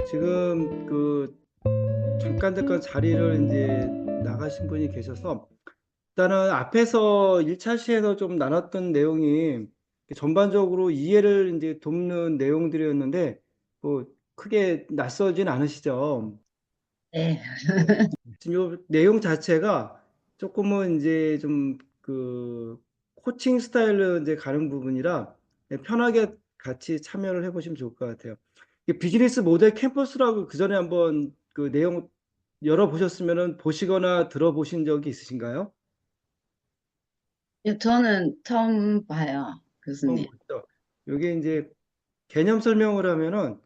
지금 잠깐 자리를 이제 나가신 분이 계셔서 일단은 앞에서 1차 시에서 좀 나눴던 내용이 전반적으로 이해를 이제 돕는 내용들이었는데 뭐 크게 낯설진 않으시죠? 네. 지금 요 내용 자체가 조금은 이제 좀 코칭 스타일로 이제 가는 부분이라 편하게 같이 참여를 해보시면 좋을 것 같아요. 비즈니스 모델 캠퍼스라고 그 전에 한번 그 내용 열어보셨으면 보시거나 들어보신 적이 있으신가요? 예, 저는 처음 봐요, 처음 교수님. 보시죠. 이게 이제 개념 설명을 하면은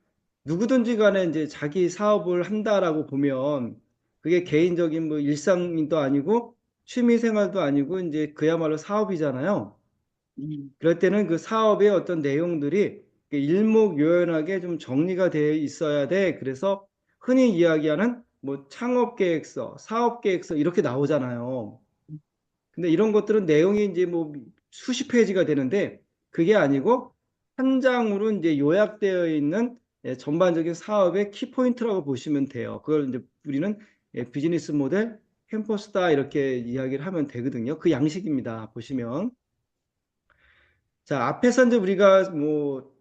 누구든지 간에 이제 자기 사업을 한다라고 보면 그게 개인적인 뭐 일상도 아니고 취미 생활도 아니고 이제 그야말로 사업이잖아요. 음, 그럴 때는 그 사업의 어떤 내용들이 일목요연하게 좀 정리가 되어 있어야 돼. 그래서 흔히 이야기하는 뭐 창업 계획서, 사업 계획서 이렇게 나오잖아요. 근데 이런 것들은 내용이 이제 뭐 수십 페이지가 되는데 그게 아니고 한 장으로 이제 요약되어 있는 전반적인 사업의 키포인트라고 보시면 돼요. 그걸 이제 우리는 비즈니스 모델 캠퍼스다 이렇게 이야기를 하면 되거든요. 그 양식입니다. 보시면. 자, 앞에서 이제 우리가 뭐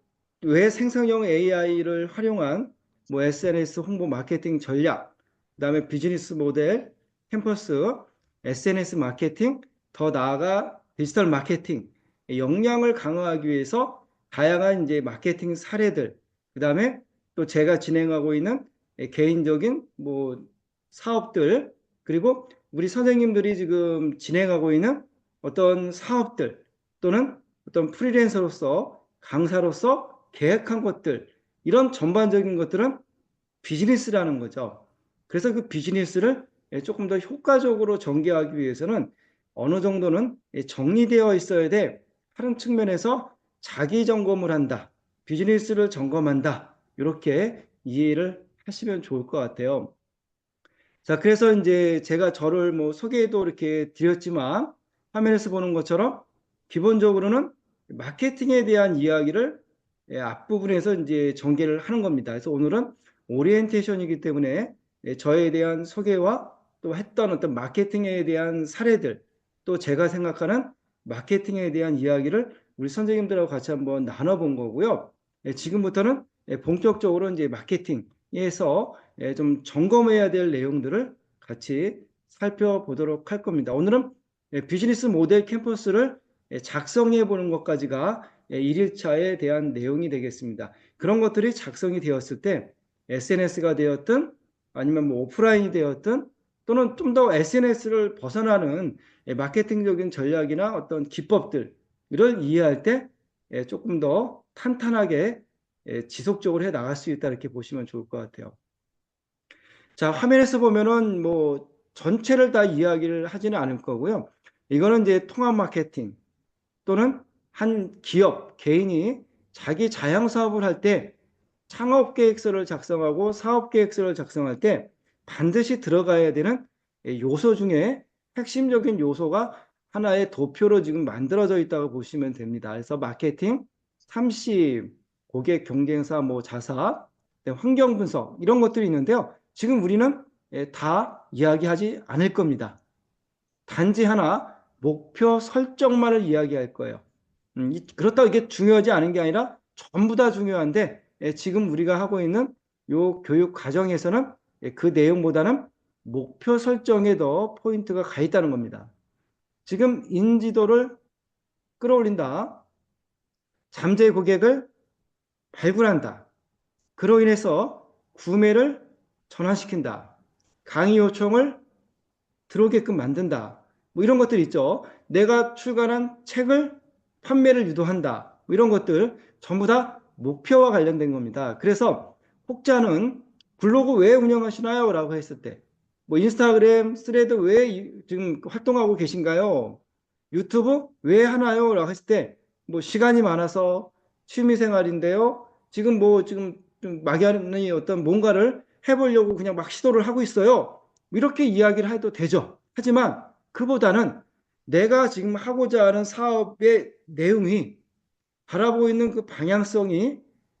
왜 생성형 AI를 활용한 뭐 SNS 홍보 마케팅 전략, 그다음에 비즈니스 모델, 캠퍼스, SNS 마케팅, 더 나아가 디지털 마케팅, 역량을 강화하기 위해서 다양한 이제 마케팅 사례들, 그다음에 또 제가 진행하고 있는 개인적인 뭐 사업들, 그리고 우리 선생님들이 지금 진행하고 있는 어떤 사업들 또는 어떤 프리랜서로서 강사로서 계획한 것들 이런 전반적인 것들은 비즈니스라는 거죠. 그래서 그 비즈니스를 조금 더 효과적으로 전개하기 위해서는 어느 정도는 정리되어 있어야 돼. 하는 측면에서 자기 점검을 한다. 비즈니스를 점검한다. 이렇게 이해를 하시면 좋을 것 같아요. 자, 그래서 이제 제가 저를 뭐 소개도 이렇게 드렸지만 화면에서 보는 것처럼 기본적으로는 마케팅에 대한 이야기를 앞부분에서 이제 전개를 하는 겁니다. 그래서 오늘은 오리엔테이션이기 때문에 저에 대한 소개와 또 했던 어떤 마케팅에 대한 사례들 또 제가 생각하는 마케팅에 대한 이야기를 우리 선생님들하고 같이 한번 나눠본 거고요. 지금부터는 본격적으로 이제 마케팅에서 좀 점검해야 될 내용들을 같이 살펴보도록 할 겁니다. 오늘은 비즈니스 모델 캠퍼스를 작성해 보는 것까지가 1일차에 대한 내용이 되겠습니다. 그런 것들이 작성이 되었을 때 SNS가 되었든 아니면 뭐 오프라인이 되었든 또는 좀 더 SNS를 벗어나는 마케팅적인 전략이나 어떤 기법들 이를 이해할 때 조금 더 탄탄하게 지속적으로 해 나갈 수 있다 이렇게 보시면 좋을 것 같아요. 자, 화면에서 보면은 뭐 전체를 다 이야기를 하지는 않을 거고요. 이거는 이제 통합 마케팅 또는 한 기업, 개인이 자기 자영 사업을 할 때 창업 계획서를 작성하고 사업 계획서를 작성할 때 반드시 들어가야 되는 요소 중에 핵심적인 요소가 하나의 도표로 지금 만들어져 있다고 보시면 됩니다. 그래서 마케팅, 30, 고객 경쟁사, 뭐 자사, 환경 분석 이런 것들이 있는데요. 지금 우리는 다 이야기하지 않을 겁니다. 단지 하나 목표 설정만을 이야기할 거예요. 그렇다고 이게 중요하지 않은 게 아니라 전부 다 중요한데 지금 우리가 하고 있는 요 교육 과정에서는 그 내용보다는 목표 설정에 더 포인트가 가 있다는 겁니다. 지금 인지도를 끌어올린다. 잠재 고객을 발굴한다. 그로 인해서 구매를 전환시킨다. 강의 요청을 들어오게끔 만든다. 뭐 이런 것들 있죠. 내가 출간한 책을 판매를 유도한다. 뭐 이런 것들 전부 다 목표와 관련된 겁니다. 그래서 혹자는 블로그 왜 운영하시나요? 라고 했을 때, 뭐 인스타그램, 스레드 왜 지금 활동하고 계신가요? 유튜브 왜 하나요? 라고 했을 때, 뭐 시간이 많아서 취미 생활인데요. 지금 좀 막연히 어떤 뭔가를 해보려고 그냥 막 시도를 하고 있어요. 이렇게 이야기를 해도 되죠. 하지만 그보다는 내가 지금 하고자 하는 사업의 내용이 바라보고 있는 그 방향성이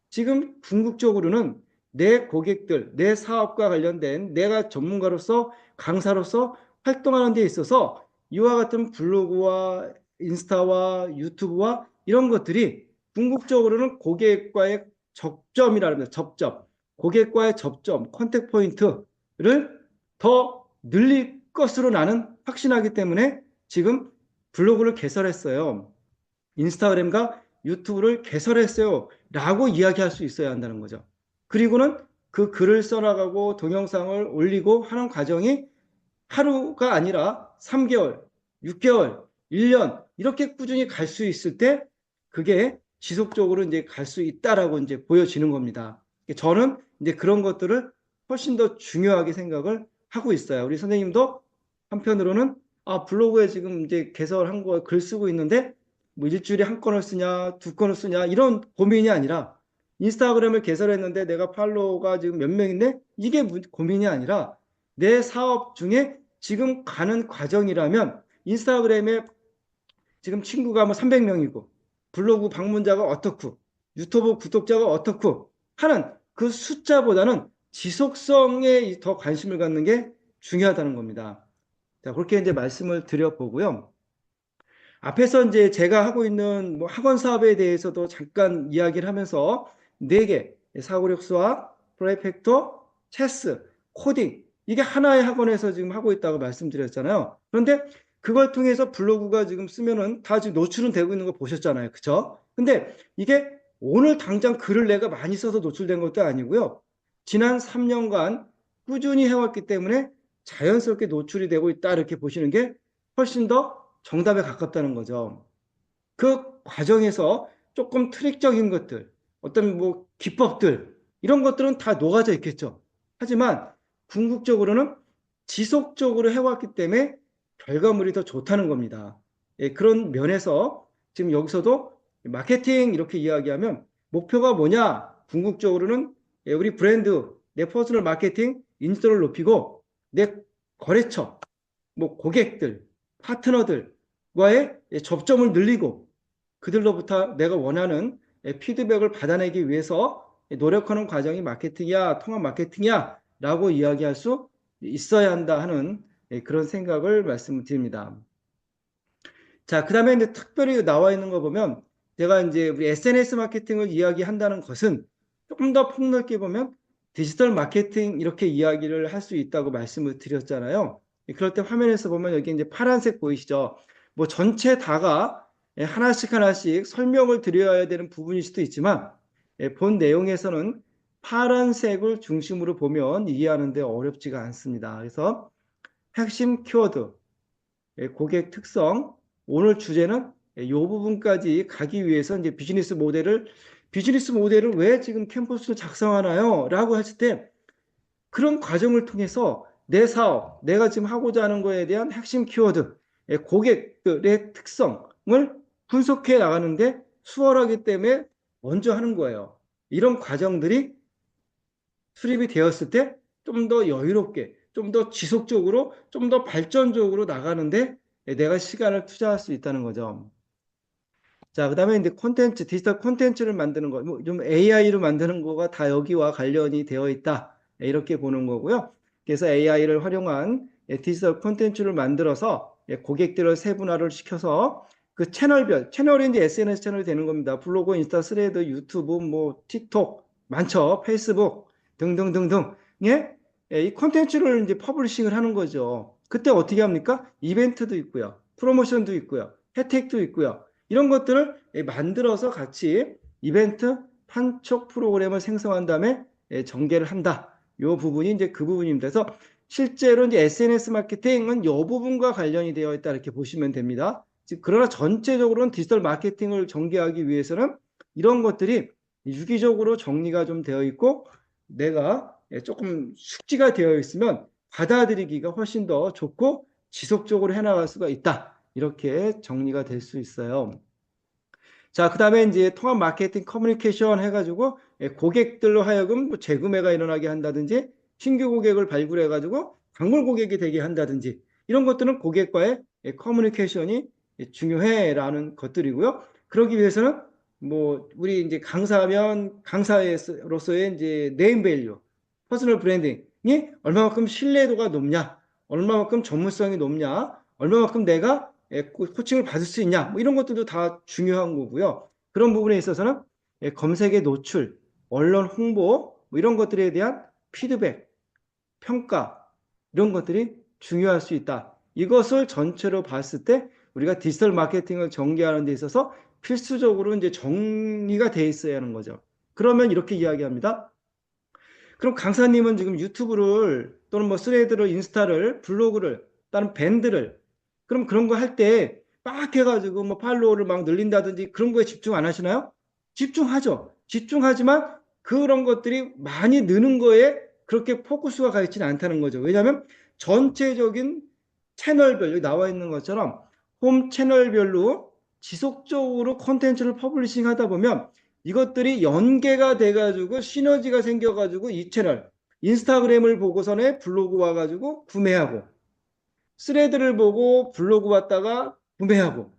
지금 궁극적으로는 내 고객들, 내 사업과 관련된 내가 전문가로서 강사로서 활동하는 데 있어서 이와 같은 블로그와 인스타와 유튜브와 이런 것들이 궁극적으로는 고객과의 접점이라는 겁니다. 접점. 고객과의 접점, 컨택 포인트를 더 늘릴 것으로 나는 확신하기 때문에 지금 블로그를 개설했어요. 인스타그램과 유튜브를 개설했어요. 라고 이야기할 수 있어야 한다는 거죠. 그리고는 그 글을 써나가고 동영상을 올리고 하는 과정이 하루가 아니라 3개월, 6개월, 1년 이렇게 꾸준히 갈 수 있을 때 그게 지속적으로 이제 갈 수 있다라고 이제 보여지는 겁니다. 저는 이제 그런 것들을 훨씬 더 중요하게 생각을 하고 있어요. 우리 선생님도 한편으로는 블로그에 지금 이제 개설한 거 글 쓰고 있는데 뭐 일주일에 한 건을 쓰냐, 두 건을 쓰냐 이런 고민이 아니라 인스타그램을 개설했는데 내가 팔로워가 지금 몇 명인데 이게 고민이 아니라 내 사업 중에 지금 가는 과정이라면 인스타그램에 지금 친구가 뭐 300명이고 블로그 방문자가 어떻고 유튜브 구독자가 어떻고 하는 그 숫자보다는 지속성에 더 관심을 갖는 게 중요하다는 겁니다. 자, 그렇게 이제 말씀을 드려보고요. 앞에서 이제 제가 하고 있는 뭐 학원 사업에 대해서도 잠깐 이야기를 하면서 4개, 사고력 수학, 프로젝터, 체스, 코딩 이게 하나의 학원에서 지금 하고 있다고 말씀드렸잖아요. 그런데 그걸 통해서 블로그가 지금 쓰면은 다 지금 노출은 되고 있는 거 보셨잖아요. 그쵸? 근데 이게 오늘 당장 글을 내가 많이 써서 노출된 것도 아니고요. 지난 3년간 꾸준히 해왔기 때문에 자연스럽게 노출이 되고 있다 이렇게 보시는 게 훨씬 더 정답에 가깝다는 거죠. 그 과정에서 조금 트릭적인 것들, 어떤 뭐 기법들 이런 것들은 다 녹아져 있겠죠. 하지만 궁극적으로는 지속적으로 해왔기 때문에 결과물이 더 좋다는 겁니다. 예, 그런 면에서 지금 여기서도 마케팅 이렇게 이야기하면 목표가 뭐냐? 궁극적으로는 우리 브랜드, 내 퍼스널 마케팅 인지도를 높이고 내 거래처, 뭐 고객들, 파트너들과의 접점을 늘리고 그들로부터 내가 원하는 피드백을 받아내기 위해서 노력하는 과정이 마케팅이야, 통합 마케팅이야 라고 이야기할 수 있어야 한다 하는 그런 생각을 말씀드립니다. 자, 그 다음에 이제 특별히 나와 있는 거 보면 제가 이제 우리 SNS 마케팅을 이야기한다는 것은 조금 더 폭넓게 보면 디지털 마케팅 이렇게 이야기를 할 수 있다고 말씀을 드렸잖아요. 그럴 때 화면에서 보면 여기 이제 파란색 보이시죠? 뭐 전체 다가 하나씩 하나씩 설명을 드려야 되는 부분일 수도 있지만 본 내용에서는 파란색을 중심으로 보면 이해하는데 어렵지가 않습니다. 그래서 핵심 키워드, 고객 특성, 오늘 주제는 이 부분까지 가기 위해서 이제 비즈니스 모델을 왜 지금 캠퍼스를 작성하나요? 라고 했을 때 그런 과정을 통해서 내 사업, 내가 지금 하고자 하는 거에 대한 핵심 키워드, 고객들의 특성을 분석해 나가는데 수월하기 때문에 먼저 하는 거예요. 이런 과정들이 수립이 되었을 때 좀 더 여유롭게, 좀 더 지속적으로, 좀 더 발전적으로 나가는데 내가 시간을 투자할 수 있다는 거죠. 자, 그 다음에 이제 콘텐츠, 디지털 콘텐츠를 만드는 거, 뭐좀 AI로 만드는 거가 다 여기와 관련이 되어 있다. 이렇게 보는 거고요. 그래서 AI를 활용한 디지털 콘텐츠를 만들어서 고객들을 세분화를 시켜서 그 채널이 이제 SNS 채널이 되는 겁니다. 블로그, 인스타, 스레드, 유튜브, 뭐 틱톡 많죠. 페이스북 등등등등. 예? 이 콘텐츠를 이제 퍼블리싱을 하는 거죠. 그때 어떻게 합니까? 이벤트도 있고요. 프로모션도 있고요. 혜택도 있고요. 이런 것들을 만들어서 같이 이벤트 판촉 프로그램을 생성한 다음에 전개를 한다. 이 부분이 이제 그 부분입니다. 그래서 실제로 이제 SNS 마케팅은 이 부분과 관련이 되어 있다 이렇게 보시면 됩니다. 그러나 전체적으로는 디지털 마케팅을 전개하기 위해서는 이런 것들이 유기적으로 정리가 좀 되어 있고 내가 조금 숙지가 되어 있으면 받아들이기가 훨씬 더 좋고 지속적으로 해나갈 수가 있다. 이렇게 정리가 될 수 있어요. 자, 그 다음에 이제 통합 마케팅 커뮤니케이션 해가지고 고객들로 하여금 뭐 재구매가 일어나게 한다든지 신규 고객을 발굴해가지고 단골 고객이 되게 한다든지 이런 것들은 고객과의 커뮤니케이션이 중요해라는 것들이고요. 그러기 위해서는 뭐 우리 이제 강사면 강사로서의 이제 네임 밸류, 퍼스널 브랜딩이 얼마만큼 신뢰도가 높냐, 얼마만큼 전문성이 높냐, 얼마만큼 내가 코칭을 받을 수 있냐, 뭐 이런 것들도 다 중요한 거고요. 그런 부분에 있어서는 검색의 노출, 언론 홍보 뭐 이런 것들에 대한 피드백, 평가 이런 것들이 중요할 수 있다. 이것을 전체로 봤을 때 우리가 디지털 마케팅을 전개하는 데 있어서 필수적으로 이제 정리가 돼 있어야 하는 거죠. 그러면 이렇게 이야기합니다. 그럼 강사님은 지금 유튜브를 또는 뭐 스레드를, 인스타를, 블로그를, 다른 밴드를 그럼 그런 거 할 때 막 해가지고 뭐 팔로워를 막 늘린다든지 그런 거에 집중 안 하시나요? 집중하죠. 집중하지만 그런 것들이 많이 느는 거에 그렇게 포커스가 가 있지는 않다는 거죠. 왜냐하면 전체적인 채널별, 여기 나와 있는 것처럼 홈 채널별로 지속적으로 콘텐츠를 퍼블리싱 하다 보면 이것들이 연계가 돼가지고 시너지가 생겨가지고 이 채널, 인스타그램을 보고서는 블로그 와가지고 구매하고, 스레드를 보고 블로그 왔다가 구매하고,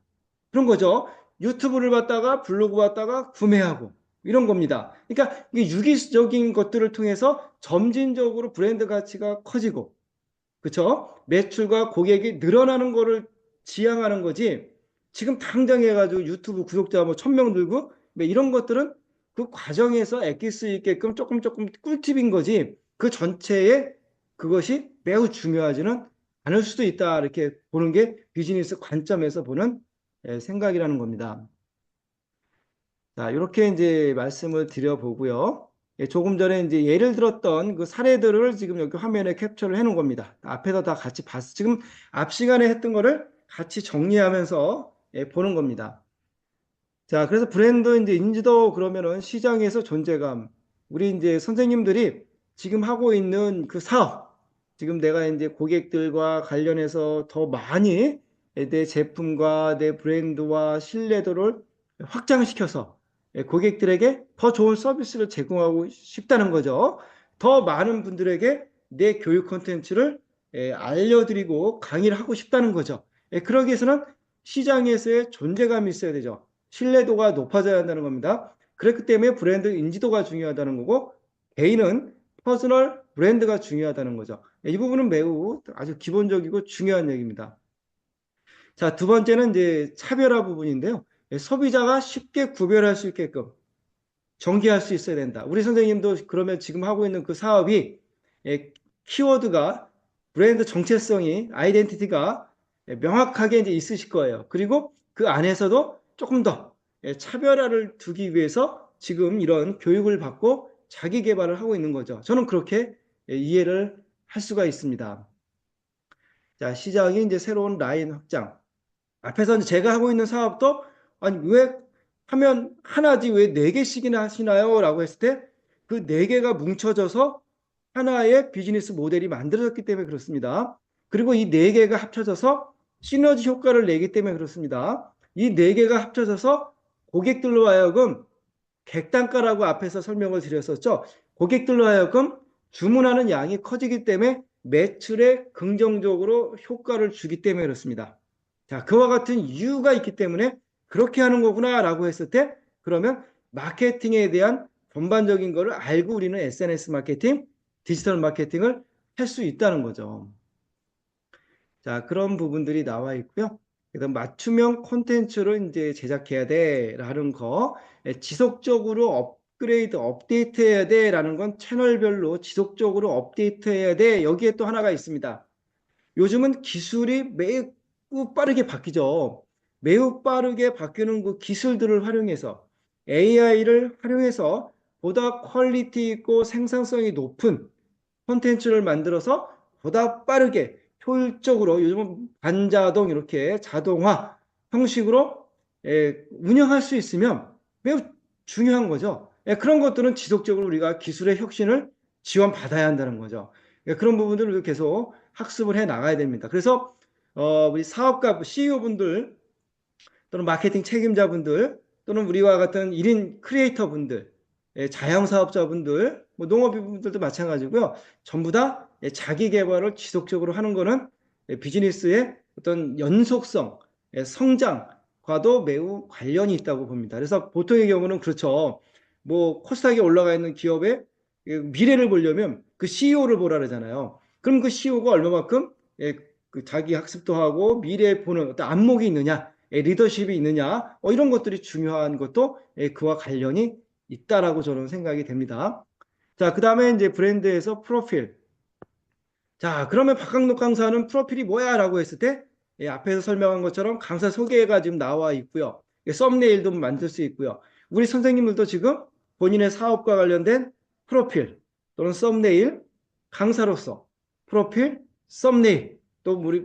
그런 거죠. 유튜브를 봤다가 블로그 봤다가 구매하고, 이런 겁니다. 그러니까 이게 유기적인 것들을 통해서 점진적으로 브랜드 가치가 커지고, 그쵸? 매출과 고객이 늘어나는 거를 지향하는 거지. 지금 당장 해가지고 유튜브 구독자 뭐 1000명 들고 뭐 이런 것들은 그 과정에서 애낄 수 있게끔 조금 꿀팁인 거지. 그 전체에 그것이 매우 중요하지는 않을 수도 있다. 이렇게 보는 게 비즈니스 관점에서 보는 생각이라는 겁니다. 자, 이렇게 이제 말씀을 드려보고요. 조금 전에 이제 예를 들었던 그 사례들을 지금 여기 화면에 캡처를 해 놓은 겁니다. 앞에서 다 같이 봤어. 지금 앞 시간에 했던 거를 같이 정리하면서 보는 겁니다. 자, 그래서 브랜드 이제 인지도 그러면은 시장에서 존재감. 우리 이제 선생님들이 지금 하고 있는 그 사업, 지금 내가 이제 고객들과 관련해서 더 많이 내 제품과 내 브랜드와 신뢰도를 확장시켜서 고객들에게 더 좋은 서비스를 제공하고 싶다는 거죠. 더 많은 분들에게 내 교육 콘텐츠를 알려드리고 강의를 하고 싶다는 거죠. 그러기 위해서는 시장에서의 존재감이 있어야 되죠. 신뢰도가 높아져야 한다는 겁니다. 그렇기 때문에 브랜드 인지도가 중요하다는 거고 개인은 퍼스널 브랜드가 중요하다는 거죠. 이 부분은 매우 아주 기본적이고 중요한 얘기입니다. 자, 두 번째는 이제 차별화 부분인데요. 소비자가 쉽게 구별할 수 있게끔 전개할 수 있어야 된다. 우리 선생님도 그러면 지금 하고 있는 그 사업이 키워드가 브랜드 정체성이 아이덴티티가 명확하게 이제 있으실 거예요. 그리고 그 안에서도 조금 더 차별화를 두기 위해서 지금 이런 교육을 받고 자기 개발을 하고 있는 거죠. 저는 그렇게 이해를 할 수가 있습니다. 자, 시장이 이제 새로운 라인 확장. 앞에서 제가 하고 있는 사업도 아니 왜 하면 하나지 왜 네 개씩이나 하시나요? 라고 했을 때 그 네 개가 뭉쳐져서 하나의 비즈니스 모델이 만들어졌기 때문에 그렇습니다. 그리고 이 네 개가 합쳐져서 시너지 효과를 내기 때문에 그렇습니다. 이 네 개가 합쳐져서 고객들로 하여금 객단가라고 앞에서 설명을 드렸었죠. 고객들로 하여금 주문하는 양이 커지기 때문에 매출에 긍정적으로 효과를 주기 때문에 그렇습니다. 자, 그와 같은 이유가 있기 때문에 그렇게 하는 거구나라고 했을 때 그러면 마케팅에 대한 전반적인 거를 알고 우리는 SNS 마케팅, 디지털 마케팅을 할 수 있다는 거죠. 자, 그런 부분들이 나와 있고요. 그다음 맞춤형 콘텐츠를 이제 제작해야 돼라는 거, 지속적으로 업그레이드, 업데이트해야 돼라는 건 채널별로 지속적으로 업데이트해야 돼. 여기에 또 하나가 있습니다. 요즘은 기술이 매우 빠르게 바뀌죠. 매우 빠르게 바뀌는 그 기술들을 활용해서 AI를 활용해서 보다 퀄리티 있고 생산성이 높은 콘텐츠를 만들어서 보다 빠르게 효율적으로 요즘은 반자동 이렇게 자동화 형식으로 운영할 수 있으면 매우 중요한 거죠. 그런 것들은 지속적으로 우리가 기술의 혁신을 지원받아야 한다는 거죠. 그런 부분들을 계속 학습을 해 나가야 됩니다. 그래서 우리 사업가 CEO분들 또는 마케팅 책임자분들 또는 우리와 같은 1인 크리에이터분들 자영사업자분들 뭐 농업인분들도 마찬가지고요. 전부 다 자기 개발을 지속적으로 하는 거는 비즈니스의 어떤 연속성, 성장 과도 매우 관련이 있다고 봅니다. 그래서 보통의 경우는 그렇죠. 뭐 코스닥에 올라가 있는 기업의 미래를 보려면 그 CEO를 보라 그러잖아요. 그럼 그 CEO가 얼마만큼 그 자기 학습도 하고 미래에 보는 어떤 안목이 있느냐, 리더십이 있느냐, 이런 것들이 중요한 것도 그와 관련이 있다라고 저는 생각이 됩니다. 자, 그 다음에 이제 브랜드에서 프로필. 자, 그러면 박강록 강사는 프로필이 뭐야? 라고 했을 때, 앞에서 설명한 것처럼 강사 소개가 지금 나와 있고요. 썸네일도 만들 수 있고요. 우리 선생님들도 지금 본인의 사업과 관련된 프로필 또는 썸네일, 강사로서 프로필, 썸네일, 또 우리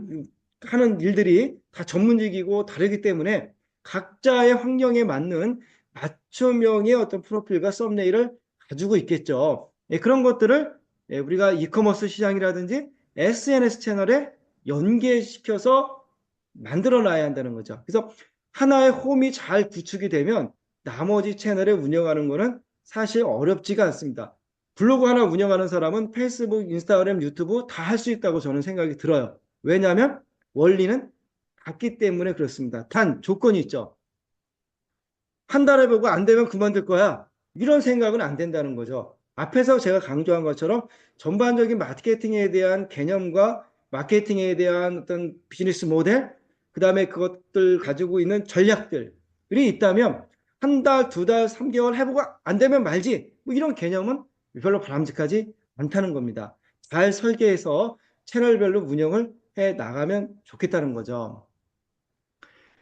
하는 일들이 다 전문직이고 다르기 때문에 각자의 환경에 맞는 맞춤형의 어떤 프로필과 썸네일을 가지고 있겠죠. 그런 것들을 우리가 이커머스 시장이라든지 SNS 채널에 연계시켜서 만들어 놔야 한다는 거죠. 그래서 하나의 홈이 잘 구축이 되면 나머지 채널을 운영하는 거는 사실 어렵지가 않습니다. 블로그 하나 운영하는 사람은 페이스북, 인스타그램, 유튜브 다 할 수 있다고 저는 생각이 들어요. 왜냐하면 원리는 같기 때문에 그렇습니다. 단 조건이 있죠. 한 달 해보고 안 되면 그만둘 거야. 이런 생각은 안 된다는 거죠. 앞에서 제가 강조한 것처럼 전반적인 마케팅에 대한 개념과 마케팅에 대한 어떤 비즈니스 모델, 그 다음에 그것들 가지고 있는 전략들이 있다면 한 달, 두 달, 3개월 해보고 안 되면 말지. 뭐 이런 개념은 별로 바람직하지 않다는 겁니다. 잘 설계해서 채널별로 운영을 해 나가면 좋겠다는 거죠.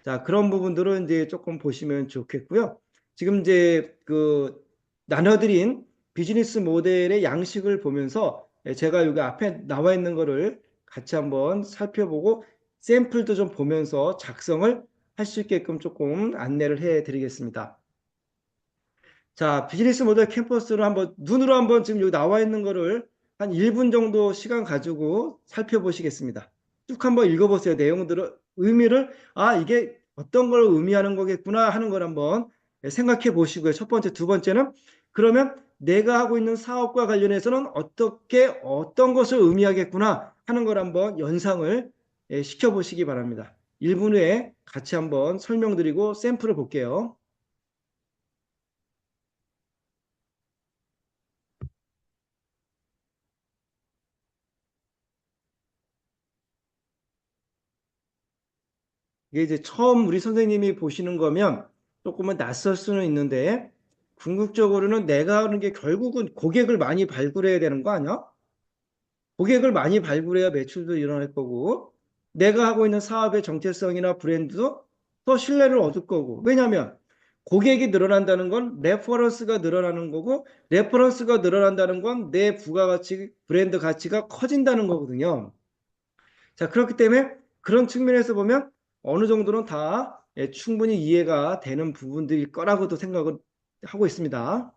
자, 그런 부분들은 이제 조금 보시면 좋겠고요. 지금 이제 그 나눠드린 비즈니스 모델의 양식을 보면서 제가 여기 앞에 나와 있는 거를 같이 한번 살펴보고 샘플도 좀 보면서 작성을 할 수 있게끔 조금 안내를 해 드리겠습니다. 자, 비즈니스 모델 캠퍼스를 한번 눈으로 한번 지금 여기 나와 있는 거를 한 1분 정도 시간 가지고 살펴보시겠습니다. 쭉 한번 읽어보세요. 내용들을, 의미를, 아, 이게 어떤 걸 의미하는 거겠구나 하는 걸 한번 생각해 보시고요. 첫 번째, 두 번째는 그러면 내가 하고 있는 사업과 관련해서는 어떤 것을 의미하겠구나 하는 걸 한번 연상을 시켜 보시기 바랍니다. 1분 후에 같이 한번 설명드리고 샘플을 볼게요. 이게 이제 처음 우리 선생님이 보시는 거면 조금은 낯설 수는 있는데 궁극적으로는 내가 하는 게 결국은 고객을 많이 발굴해야 되는 거 아니야? 고객을 많이 발굴해야 매출도 일어날 거고 내가 하고 있는 사업의 정체성이나 브랜드도 더 신뢰를 얻을 거고 왜냐하면 고객이 늘어난다는 건 레퍼런스가 늘어나는 거고 레퍼런스가 늘어난다는 건 내 부가가치, 브랜드 가치가 커진다는 거거든요. 자, 그렇기 때문에 그런 측면에서 보면 어느 정도는 다 충분히 이해가 되는 부분들일 거라고도 생각을 하고 있습니다.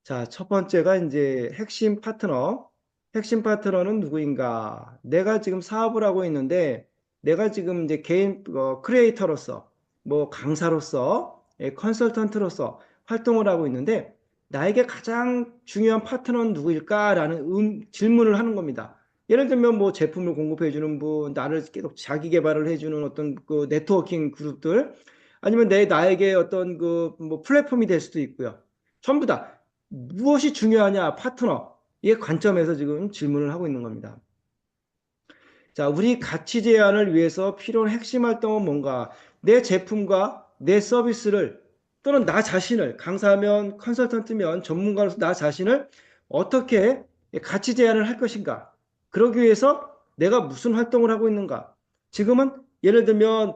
자, 첫 번째가 이제 핵심 파트너. 핵심 파트너는 누구인가? 내가 지금 사업을 하고 있는데, 내가 지금 이제 개인 크리에이터로서, 뭐 강사로서, 컨설턴트로서 활동을 하고 있는데, 나에게 가장 중요한 파트너는 누구일까라는 질문을 하는 겁니다. 예를 들면 뭐 제품을 공급해주는 분, 나를 계속 자기 개발을 해주는 어떤 그 네트워킹 그룹들, 아니면 나에게 어떤 그 뭐 플랫폼이 될 수도 있고요. 전부 다 무엇이 중요하냐, 파트너. 이 관점에서 지금 질문을 하고 있는 겁니다. 자, 우리 가치 제안을 위해서 필요한 핵심 활동은 뭔가? 내 제품과 내 서비스를 또는 나 자신을 강사면 컨설턴트면 전문가로서 나 자신을 어떻게 가치 제안을 할 것인가? 그러기 위해서 내가 무슨 활동을 하고 있는가? 지금은 예를 들면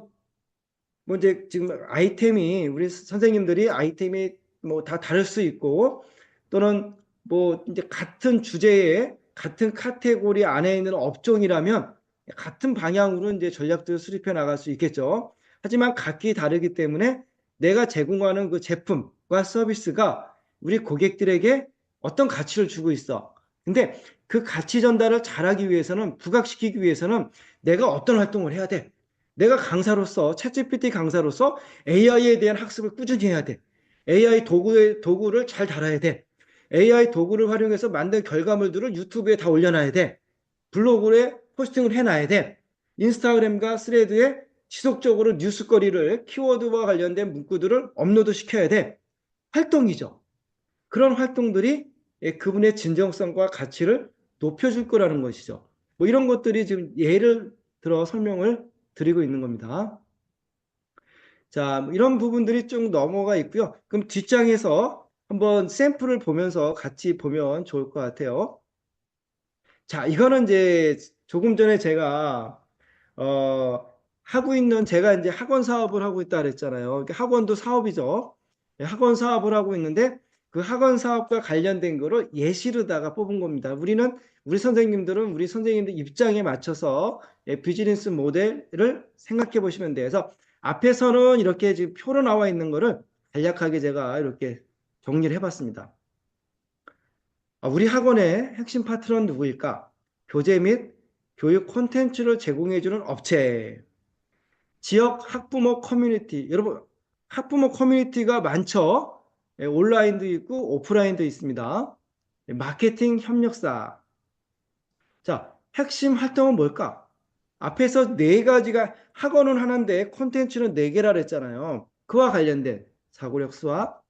뭐 이제 지금 아이템이 우리 선생님들이 아이템이 뭐 다 다를 수 있고 또는 뭐 이제 같은 주제에 같은 카테고리 안에 있는 업종이라면 같은 방향으로 이제 전략들을 수립해 나갈 수 있겠죠. 하지만 각기 다르기 때문에 내가 제공하는 그 제품과 서비스가 우리 고객들에게 어떤 가치를 주고 있어. 근데 그 가치 전달을 잘하기 위해서는 부각시키기 위해서는 내가 어떤 활동을 해야 돼. 내가 강사로서 챗GPT 강사로서 AI에 대한 학습을 꾸준히 해야 돼. AI 도구를 잘 달아야 돼. AI 도구를 활용해서 만든 결과물들을 유튜브에 다 올려놔야 돼. 블로그에 포스팅을 해놔야 돼. 인스타그램과 스레드에 지속적으로 뉴스거리를 키워드와 관련된 문구들을 업로드 시켜야 돼. 활동이죠. 그런 활동들이 그분의 진정성과 가치를 높여줄 거라는 것이죠. 뭐 이런 것들이 지금 예를 들어 설명을 드리고 있는 겁니다. 자, 뭐 이런 부분들이 쭉 넘어가 있고요. 그럼 뒷장에서 한번 샘플을 보면서 같이 보면 좋을 것 같아요. 자, 이거는 이제 조금 전에 제가 하고 있는 제가 이제 학원 사업을 하고 있다 그랬잖아요. 학원도 사업이죠. 학원 사업을 하고 있는데 그 학원 사업과 관련된 거를 예시로다가 뽑은 겁니다. 우리 선생님들 입장에 맞춰서 비즈니스 모델을 생각해 보시면 돼요. 그래서 앞에서는 이렇게 지금 표로 나와 있는 거를 간략하게 제가 이렇게 정리를 해봤습니다. 우리 학원의 핵심 파트너는 누구일까? 교재 및 교육 콘텐츠를 제공해주는 업체. 지역 학부모 커뮤니티. 여러분, 학부모 커뮤니티가 많죠? 온라인도 있고 오프라인도 있습니다. 마케팅 협력사. 자, 핵심 활동은 뭘까? 앞에서 네 가지가 학원은 하나인데 콘텐츠는 네 개라 그랬잖아요. 그와 관련된 사고력 수업,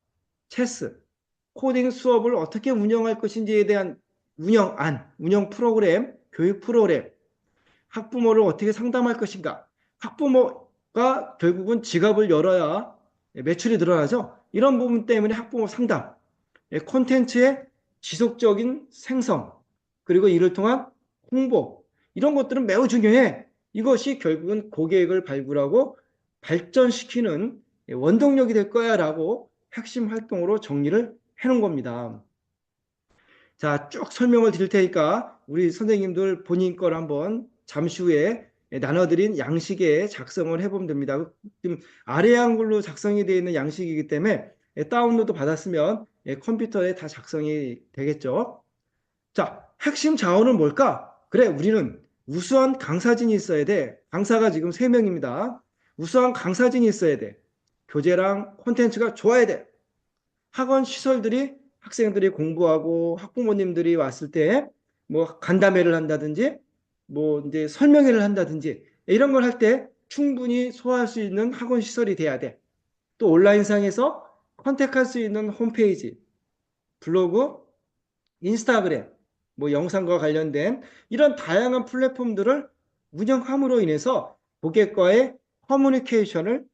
체스, 코딩 수업을 어떻게 운영할 것인지에 대한 운영안, 운영 프로그램, 교육 프로그램, 학부모를 어떻게 상담할 것인가. 학부모가 결국은 지갑을 열어야 매출이 늘어나죠. 이런 부분 때문에 학부모 상담, 콘텐츠의 지속적인 생성, 그리고 이를 통한 홍보, 이런 것들은 매우 중요해. 이것이 결국은 고객을 발굴하고 발전시키는 원동력이 될 거야 라고 핵심 활동으로 정리를 해놓은 겁니다. 자, 쭉 설명을 드릴 테니까 우리 선생님들 본인 걸 한번 잠시 후에 나눠드린 양식에 작성을 해보면 됩니다. 지금 아래 한글로 작성이 되어 있는 양식이기 때문에 다운로드 받았으면 컴퓨터에 다 작성이 되겠죠. 자, 핵심 자원은 뭘까? 그래, 우리는 우수한 강사진이 있어야 돼. 강사가 지금 3명입니다. 우수한 강사진이 있어야 돼. 교재랑 콘텐츠가 좋아야 돼. 학원 시설들이 학생들이 공부하고 학부모님들이 왔을 때 뭐 간담회를 한다든지 뭐 이제 설명회를 한다든지 이런 걸 할 때 충분히 소화할 수 있는 학원 시설이 돼야 돼. 또 온라인상에서 컨택할 수 있는 홈페이지, 블로그, 인스타그램, 뭐 영상과 관련된 이런 다양한 플랫폼들을 운영함으로 인해서 고객과의 커뮤니케이션을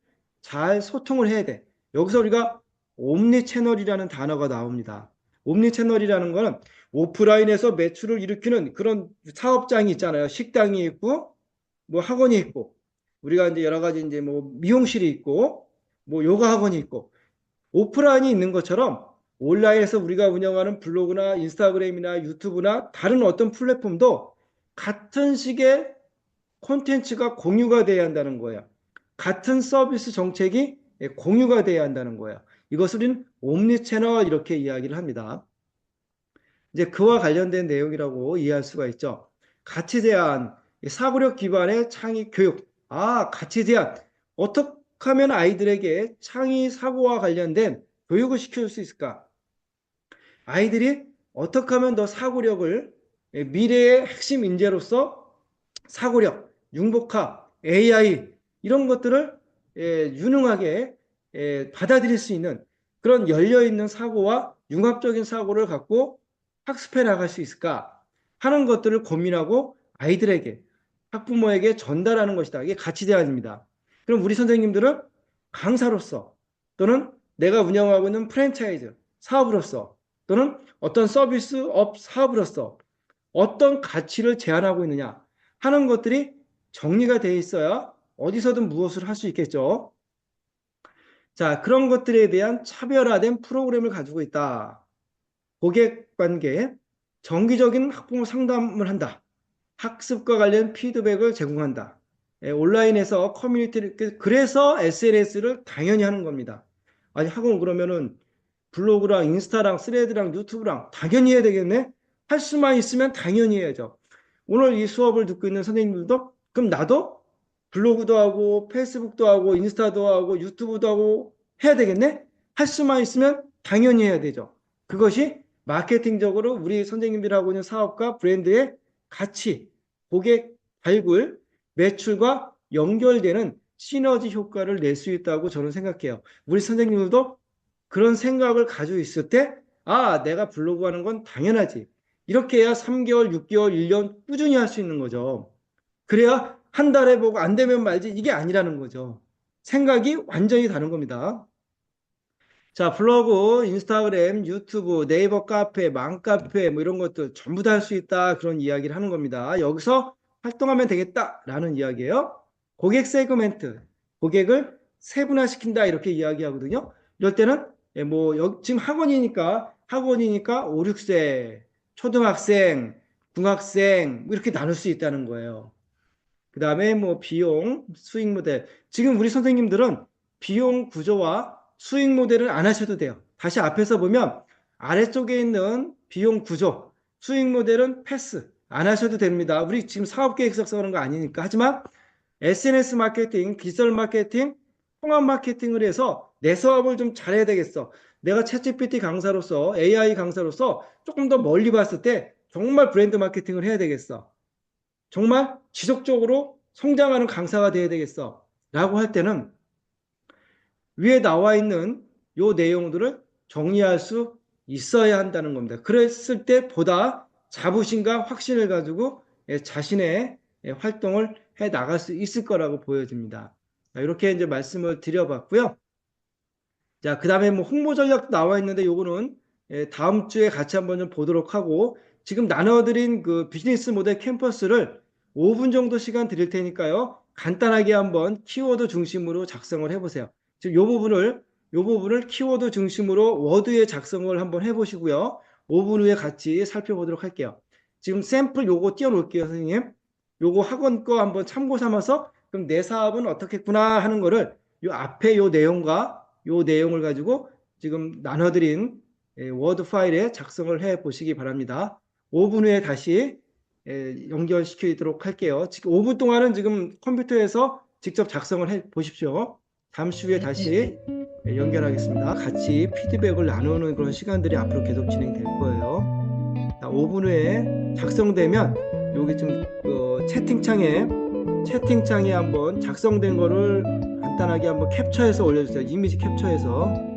잘 소통을 해야 돼. 여기서 우리가 옴니 채널이라는 단어가 나옵니다. 옴니 채널이라는 거는 오프라인에서 매출을 일으키는 그런 사업장이 있잖아요. 식당이 있고, 뭐 학원이 있고, 우리가 이제 여러 가지 이제 뭐 미용실이 있고, 뭐 요가 학원이 있고, 오프라인이 있는 것처럼 온라인에서 우리가 운영하는 블로그나 인스타그램이나 유튜브나 다른 어떤 플랫폼도 같은 식의 콘텐츠가 공유가 돼야 한다는 거예요. 같은 서비스 정책이 공유가 돼야 한다는 거예요. 이것을 우리는 옴니채널 이렇게 이야기를 합니다. 이제 그와 관련된 내용이라고 이해할 수가 있죠. 가치 제한, 사고력 기반의 창의 교육. 가치 제한. 어떻게 하면 아이들에게 창의 사고와 관련된 교육을 시킬 수 있을까? 아이들이 어떻게 하면 더 사고력을 미래의 핵심 인재로서 사고력, 융복합, AI 이런 것들을 유능하게 받아들일 수 있는 그런 열려있는 사고와 융합적인 사고를 갖고 학습해 나갈 수 있을까 하는 것들을 고민하고 아이들에게 학부모에게 전달하는 것이다. 이게 가치 제한입니다. 그럼 우리 선생님들은 강사로서 또는 내가 운영하고 있는 프랜차이즈 사업으로서 또는 어떤 서비스업 사업으로서 어떤 가치를 제안하고 있느냐 하는 것들이 정리가 되어 있어야 어디서든 무엇을 할 수 있겠죠. 자, 그런 것들에 대한 차별화된 프로그램을 가지고 있다. 고객 관계에 정기적인 학부모 상담을 한다. 학습과 관련 피드백을 제공한다. 온라인에서 커뮤니티를 그래서 SNS를 당연히 하는 겁니다. 아니 학원 그러면은 블로그랑 인스타랑 스레드랑 유튜브랑 당연히 해야 되겠네. 할 수만 있으면 당연히 해야죠. 오늘 이 수업을 듣고 있는 선생님들도 그럼 나도 블로그도 하고 페이스북도 하고 인스타도 하고 유튜브도 하고 해야 되겠네? 할 수만 있으면 당연히 해야 되죠. 그것이 마케팅적으로 우리 선생님들이 하고 있는 사업과 브랜드의 가치, 고객 발굴 매출과 연결되는 시너지 효과를 낼 수 있다고 저는 생각해요. 우리 선생님들도 그런 생각을 가지고 있을 때, 아, 내가 블로그 하는 건 당연하지. 이렇게 해야 3개월, 6개월, 1년 꾸준히 할 수 있는 거죠. 그래야 한 달에 보고 안 되면 말지 이게 아니라는 거죠. 생각이 완전히 다른 겁니다. 자, 블로그, 인스타그램, 유튜브, 네이버 카페, 맘카페 뭐 이런 것들 전부 다 할 수 있다 그런 이야기를 하는 겁니다. 여기서 활동하면 되겠다라는 이야기예요. 고객 세그멘트, 고객을 세분화시킨다 이렇게 이야기하거든요. 이럴 때는 지금 학원이니까 5, 6세, 초등학생, 중학생 뭐 이렇게 나눌 수 있다는 거예요. 그 다음에 뭐 비용, 수익 모델. 지금 우리 선생님들은 비용 구조와 수익 모델을 안 하셔도 돼요. 다시 앞에서 보면 아래쪽에 있는 비용 구조, 수익 모델은 패스. 안 하셔도 됩니다. 우리 지금 사업계획서 쓰는 거 아니니까. 하지만 SNS 마케팅, 디지털 마케팅, 통합 마케팅을 해서 내 사업을 좀 잘해야 되겠어. 내가 챗GPT 강사로서, AI 강사로서 조금 더 멀리 봤을 때 정말 브랜드 마케팅을 해야 되겠어. 정말 지속적으로 성장하는 강사가 돼야 되겠어. 라고 할 때는 위에 나와 있는 요 내용들을 정리할 수 있어야 한다는 겁니다. 그랬을 때 보다 자부심과 확신을 가지고 자신의 활동을 해 나갈 수 있을 거라고 보여집니다. 이렇게 이제 말씀을 드려봤고요. 자, 그 다음에 뭐 홍보 전략도 나와 있는데 요거는 다음 주에 같이 한번 좀 보도록 하고 지금 나눠드린 그 비즈니스 모델 캠퍼스를 5분 정도 시간 드릴 테니까요. 간단하게 한번 키워드 중심으로 작성을 해보세요. 지금 요 부분을 키워드 중심으로 워드에 작성을 한번 해보시고요. 5분 후에 같이 살펴보도록 할게요. 지금 샘플 요거 띄워놓을게요, 선생님. 요거 학원 거 한번 참고 삼아서 그럼 내 사업은 어떻겠구나 하는 거를 요 앞에 요 내용과 요 내용을 가지고 지금 나눠드린 워드 파일에 작성을 해 보시기 바랍니다. 5분 후에 다시 연결시키도록 할게요. 지금 5분 동안은 지금 컴퓨터에서 직접 작성을 해 보십시오. 잠시 후에 다시 연결하겠습니다. 같이 피드백을 나누는 그런 시간들이 앞으로 계속 진행될 거예요. 자, 5분 후에 작성되면 여기 좀 채팅창에 한번 작성된 거를 간단하게 한번 캡처해서 올려주세요. 이미지 캡처해서.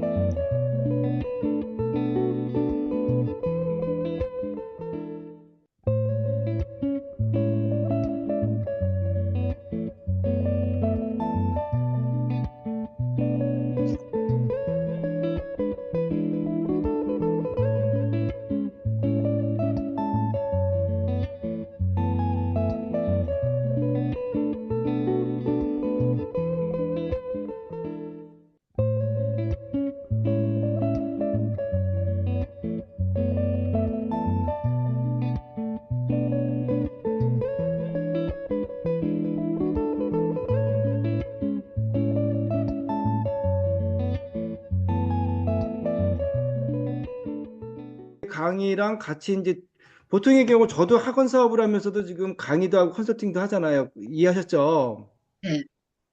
강의랑 같이 이제 보통의 경우 저도 학원 사업을 하면서도 지금 강의도 하고 컨설팅도 하잖아요. 이해하셨죠? 네,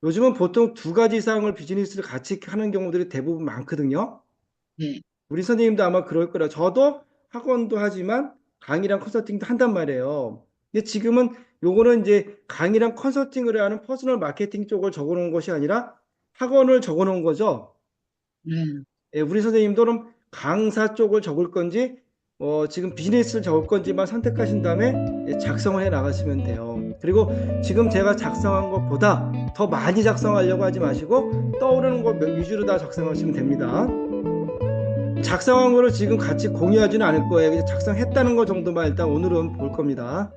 요즘은 보통 두 가지 이상을 비즈니스를 같이 하는 경우들이 대부분 많거든요. 네, 우리 선생님도 아마 그럴 거라. 저도 학원도 하지만 강의랑 컨설팅도 한단 말이에요. 근데 지금은 요거는 이제 강의랑 컨설팅을 하는 퍼스널 마케팅 쪽을 적어 놓은 것이 아니라 학원을 적어 놓은 거죠. 네. 우리 선생님도 그럼 강사 쪽을 적을 건지 지금 비즈니스를 적을 건지만 선택하신 다음에 작성을 해 나가시면 돼요. 그리고 지금 제가 작성한 것보다 더 많이 작성하려고 하지 마시고 떠오르는 것 위주로 다 작성하시면 됩니다. 작성한 거를 지금 같이 공유하지는 않을 거예요. 그냥 작성했다는 거 정도만 일단 오늘은 볼 겁니다.